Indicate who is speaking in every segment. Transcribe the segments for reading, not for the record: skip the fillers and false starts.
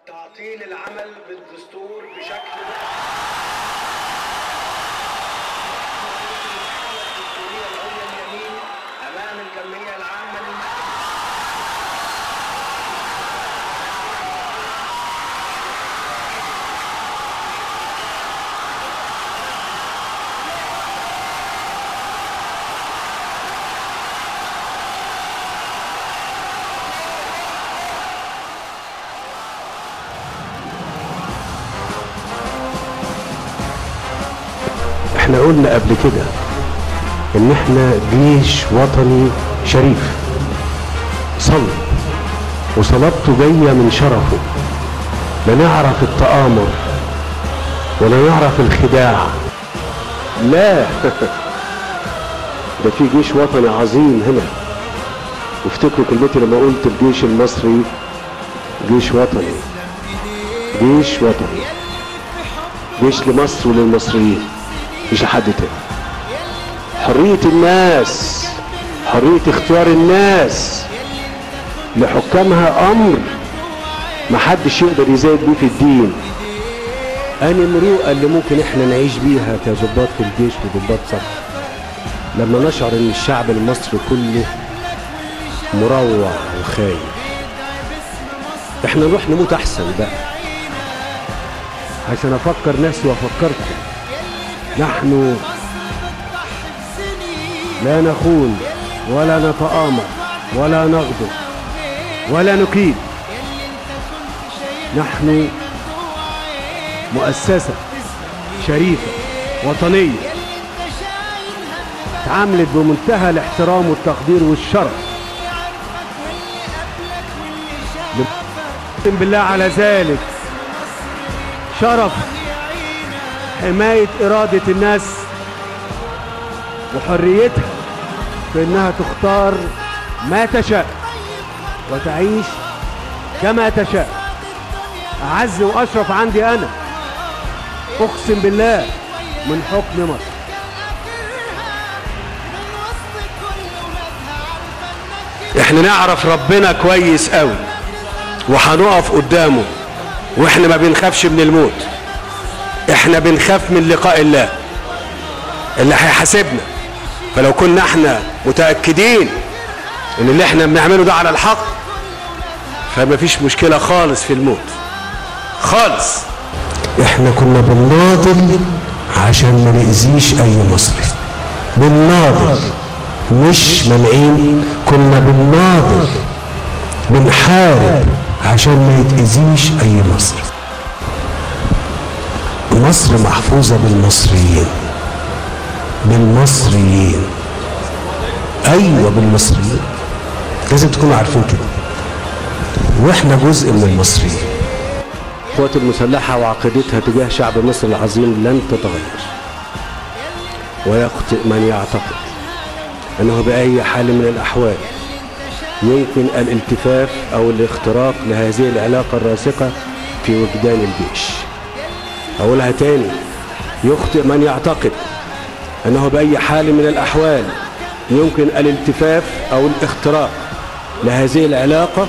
Speaker 1: تعطيل العمل بالدستور بشكل الدستورية العليا اليمين أمام الجمعية العامة
Speaker 2: احنا قلنا قبل كده ان احنا جيش وطني شريف صلب، وصلابته جايه من شرفه. لا نعرف التآمر ولا نعرف الخداع، لا ده في جيش وطني عظيم هنا. وافتكروا كلمتي لما قلت الجيش المصري جيش وطني، جيش وطني، جيش لمصر وللمصريين مش لحد تاني. حرية الناس، حرية اختيار الناس لحكامها امر محدش يقدر يزايد بيه في الدين. أنا المروءة اللي ممكن احنا نعيش بيها كضباط في الجيش وضباط صف لما نشعر ان الشعب المصري كله مروع وخايف. احنا نروح نموت احسن بقى عشان افكر نفسي وافكركم. نحن لا نخون ولا نتآمر ولا نغدر ولا نكيد. نحن مؤسسة شريفة وطنية تعاملت بمنتهى الاحترام والتقدير والشرف. نقسم بالله على ذلك شرف حماية إرادة الناس وحريتها في إنها تختار ما تشاء وتعيش كما تشاء. أعز وأشرف عندي أنا أقسم بالله من حكم مصر. احنا نعرف ربنا كويس قوي وهنقف قدامه، واحنا ما بنخافش من الموت، احنا بنخاف من لقاء الله اللي هيحاسبنا. فلو كنا احنا متأكدين ان اللي احنا بنعمله ده على الحق فما فيش مشكلة خالص في الموت خالص.
Speaker 3: احنا كنا بنناضل عشان ما نأذيش اي مصري، بنناضل مش منعين، كنا بنناضل بنحارب عشان ما يتأذيش اي مصري. مصر محفوظة بالمصريين، بالمصريين، ايوه بالمصريين، لازم تكونوا عارفين كده، واحنا جزء من المصريين.
Speaker 2: القوات المسلحة وعقيدتها تجاه شعب مصر العظيم لن تتغير، ويخطئ من يعتقد أنه بأي حال من الأحوال يمكن الالتفاف أو الاختراق لهذه العلاقة الراسخة في وجدان الجيش. أقولها تاني، يخطئ من يعتقد أنه بأي حال من الأحوال يمكن الالتفاف أو الاختراق لهذه العلاقة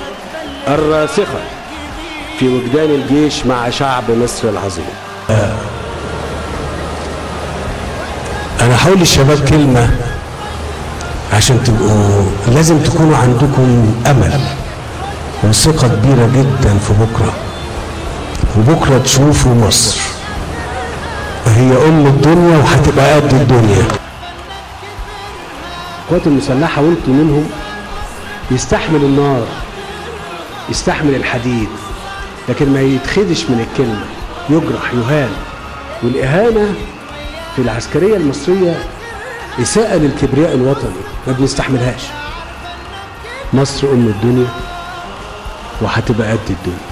Speaker 2: الراسخة في وجدان الجيش مع شعب مصر العظيم.
Speaker 3: أنا هقول للشباب كلمة عشان تبقوا، لازم تكونوا عندكم أمل وثقة كبيرة جدا في بكرة، وبكرة تشوفوا مصر هي أم الدنيا وهتبقى قد الدنيا.
Speaker 2: القوات المسلحة وانتوا منهم يستحمل النار، يستحمل الحديد، لكن ما يتخدش من الكلمة، يجرح يهان. والإهانة في العسكرية المصرية إساءة للكبرياء الوطني، ما بنستحملهاش. مصر أم الدنيا وهتبقى قد الدنيا.